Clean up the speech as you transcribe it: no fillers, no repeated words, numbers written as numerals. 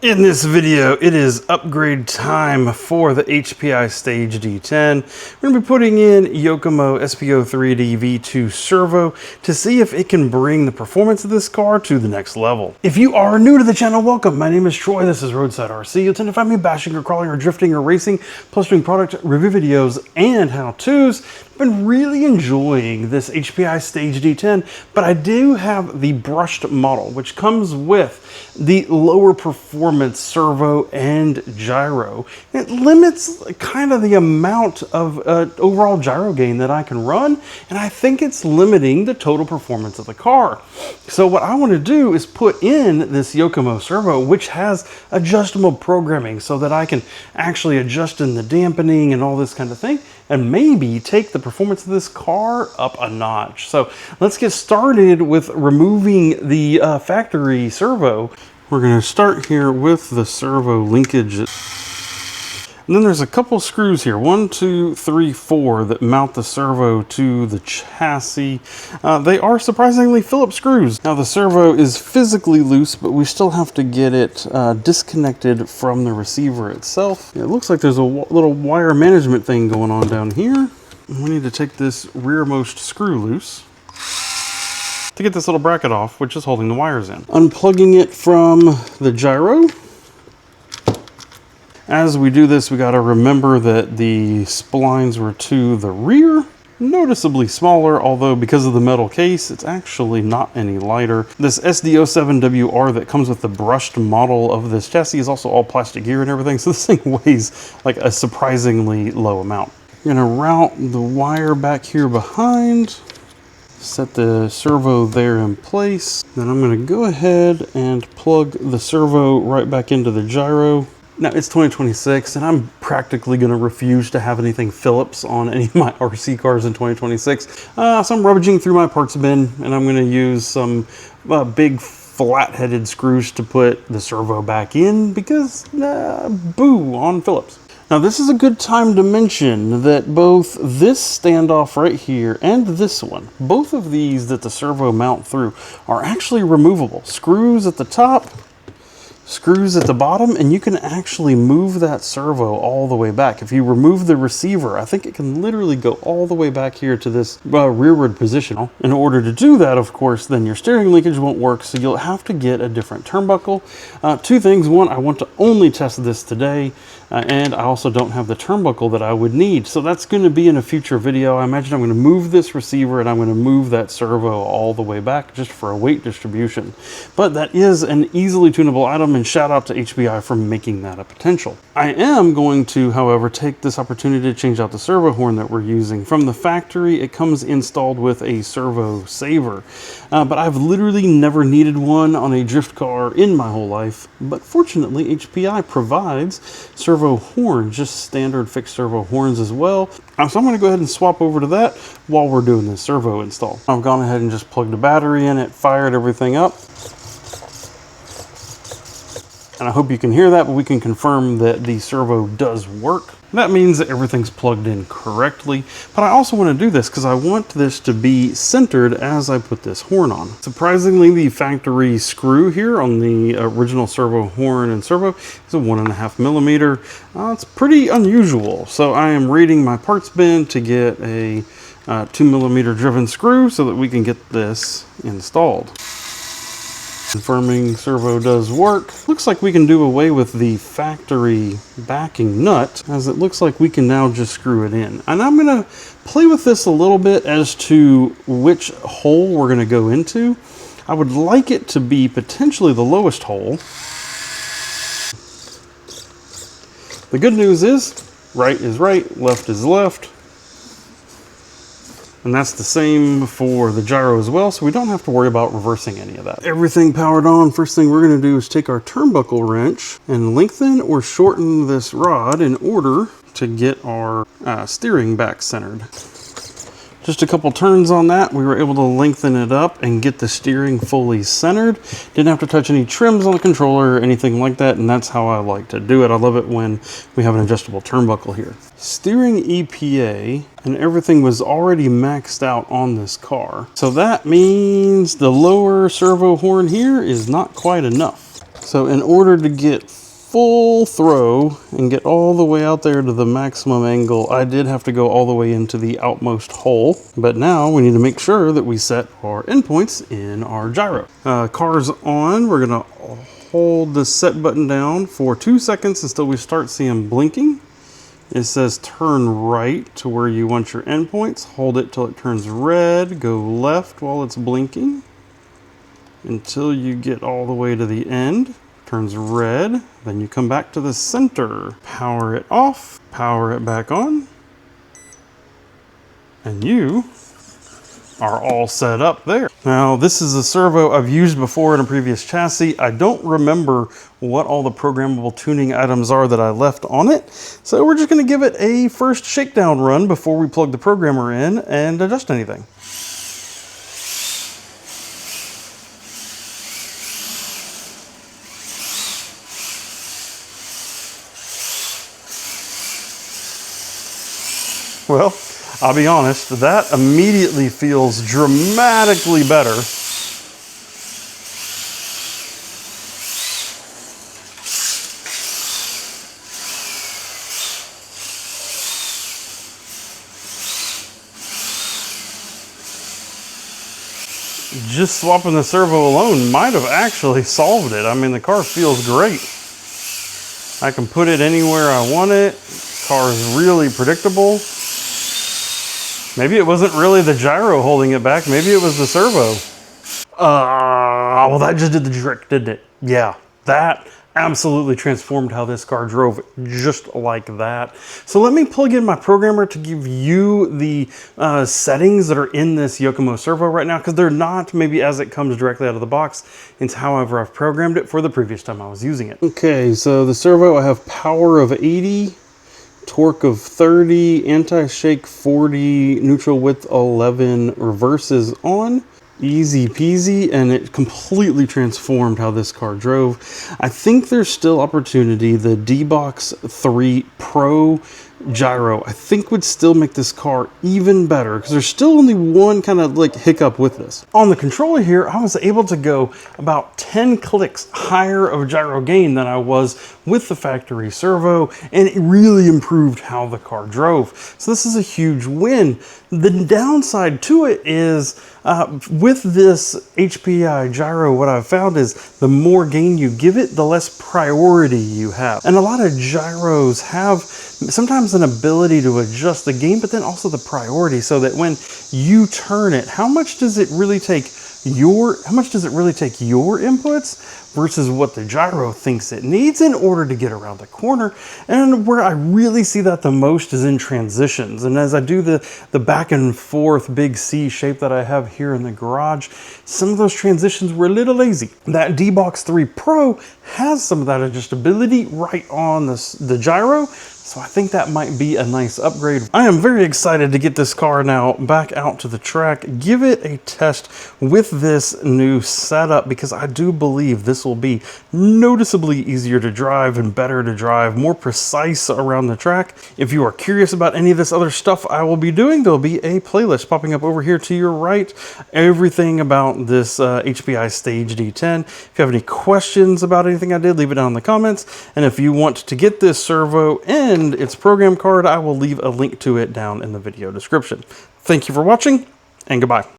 In this video, it is upgrade time for the HPI Stage D10. We're going to be putting in Yokomo SP-03D V2 Servo to see if it can bring the performance of this car to the next level. If you are new to the channel, welcome. My name is Troy. This is Roadside RC. You'll tend to find me bashing or crawling or drifting or racing, plus doing product review videos and how-tos. I've been really enjoying this HPI Stage D10, but I do have the brushed model, which comes with the lower performance servo and gyro. It limits kind of the amount of overall gyro gain that I can run, and I think it's limiting the total performance of the car. So what I want to do is put in this Yokomo servo, which has adjustable programming so that I can actually adjust in the dampening and all this kind of thing, and maybe take the performance of this car up a notch. So let's get started with removing the factory servo. We're going to start here with the servo linkage. And then there's a couple screws here, 1, 2, 3, 4, that mount the servo to the chassis. They are surprisingly Phillips screws. Now the servo is physically loose, but we still have to get it disconnected from the receiver itself. It looks like there's a little wire management thing going on down here. We need to take this rearmost screw loose to get this little bracket off, which is holding the wires in. Unplugging it from the gyro. As we do this, we got to remember that the splines were to the rear, noticeably smaller, although because of the metal case, it's actually not any lighter. This SD07WR that comes with the brushed model of this chassis is also all plastic gear and everything, so this thing weighs like a surprisingly low amount. I'm gonna route the wire back here behind, set the servo there in place. Then I'm gonna go ahead and plug the servo right back into the gyro. Now it's 2026 and I'm practically going to refuse to have anything Phillips on any of my RC cars in 2026. So I'm rummaging through my parts bin and I'm going to use some big flat-headed screws to put the servo back in because boo on Phillips. Now this is a good time to mention that both this standoff right here and this one, both of these that the servo mount through are actually removable. Screws at the top, screws at the bottom, and you can actually move that servo all the way back. If you remove the receiver, I think it can literally go all the way back here to this rearward position. In order to do that, of course, then your steering linkage won't work, so you'll have to get a different turnbuckle. Two things. One, I want to only test this today, and I also don't have the turnbuckle that I would need. So that's going to be in a future video. I imagine I'm going to move this receiver and I'm going to move that servo all the way back just for a weight distribution. But that is an easily tunable item, and shout out to HPI for making that a potential. I am going to, however, take this opportunity to change out the servo horn that we're using. From the factory, it comes installed with a servo saver, but I've literally never needed one on a drift car in my whole life. But fortunately, HPI provides servo horns, just standard fixed servo horns as well. So I'm going to go ahead and swap over to that while we're doing this servo install. I've gone ahead and just plugged a battery in it, fired everything up. And I hope you can hear that, but we can confirm that the servo does work. That means that everything's plugged in correctly. But I also want to do this because I want this to be centered as I put this horn on. Surprisingly, the factory screw here on the original servo horn and servo is a 1.5 millimeter. It's pretty unusual. So I am raiding my parts bin to get a 2 millimeter driven screw so that we can get this installed. Confirming servo does work. Looks like we can do away with the factory backing nut, as it looks like we can now just screw it in. And I'm going to play with this a little bit as to which hole we're going to go into. I would like it to be potentially the lowest hole. The good news is, right is right, left is left. And that's the same for the gyro as well, so we don't have to worry about reversing any of that. Everything powered on. First thing we're going to do is take our turnbuckle wrench and lengthen or shorten this rod in order to get our steering back centered. Just a couple turns on that, we were able to lengthen it up and get the steering fully centered. Didn't have to touch any trims on the controller or anything like that, and that's how I like to do it. I love it when we have an adjustable turnbuckle here. Steering EPA and everything was already maxed out on this car. So that means the lower servo horn here is not quite enough. So in order to get full throw and get all the way out there to the maximum angle, I did have to go all the way into the outmost hole. But now we need to make sure that we set our endpoints in our gyro. Car's on. We're gonna hold the set button down for 2 seconds until we start seeing blinking. It says turn right to where you want your endpoints. Hold it till it turns red. Go left while it's blinking until you get all the way to the end. Turns red. Then you come back to the center. Power it off. Power it back on. And you are all set up there. Now, this is a servo I've used before in a previous chassis. I don't remember what all the programmable tuning items are that I left on it. So we're just gonna give it a first shakedown run before we plug the programmer in and adjust anything. Well, I'll be honest, that immediately feels dramatically better. Just swapping the servo alone might have actually solved it. I mean, the car feels great. I can put it anywhere I want it. The car is really predictable. Maybe it wasn't really the gyro holding it back. Maybe it was the servo. Well, that just did the trick, didn't it? Yeah, that absolutely transformed how this car drove, just like that. So let me plug in my programmer to give you the settings that are in this Yokomo servo right now, because they're not maybe as it comes directly out of the box. It's however I've programmed it for the previous time I was using it. Okay, so the servo, I have power of 80. Torque of 30, anti-shake 40, neutral width 11, reverse is on. Easy peasy, and it completely transformed how this car drove. I think there's still opportunity. The D-Box3 Pro gyro, I think, would still make this car even better, because there's still only one kind of like hiccup with this. On the controller here, I was able to go about 10 clicks higher of gyro gain than I was with the factory servo, and it really improved how the car drove. So this is a huge win. The downside to it is with this HPI gyro, what I've found is the more gain you give it, the less priority you have. And a lot of gyros have sometimes an ability to adjust the gain, but then also the priority, so that when you turn it, how much does it really take your inputs versus what the gyro thinks it needs in order to get around the corner. And where I really see that the most is in transitions. And as I do the back and forth big C shape that I have here in the garage, some of those transitions were a little lazy. That D-Box3 Pro has some of that adjustability right on the gyro. So I think that might be a nice upgrade. I am very excited to get this car now back out to the track, give it a test with this new setup, because I do believe this will be noticeably easier to drive and better to drive, more precise around the track. If you are curious about any of this other stuff I will be doing, there'll be a playlist popping up over here to your right. Everything about this HPI Stage D10. If you have any questions about anything I did, leave it down in the comments. And if you want to get this servo and its program card, I will leave a link to it down in the video description. Thank you for watching, and goodbye.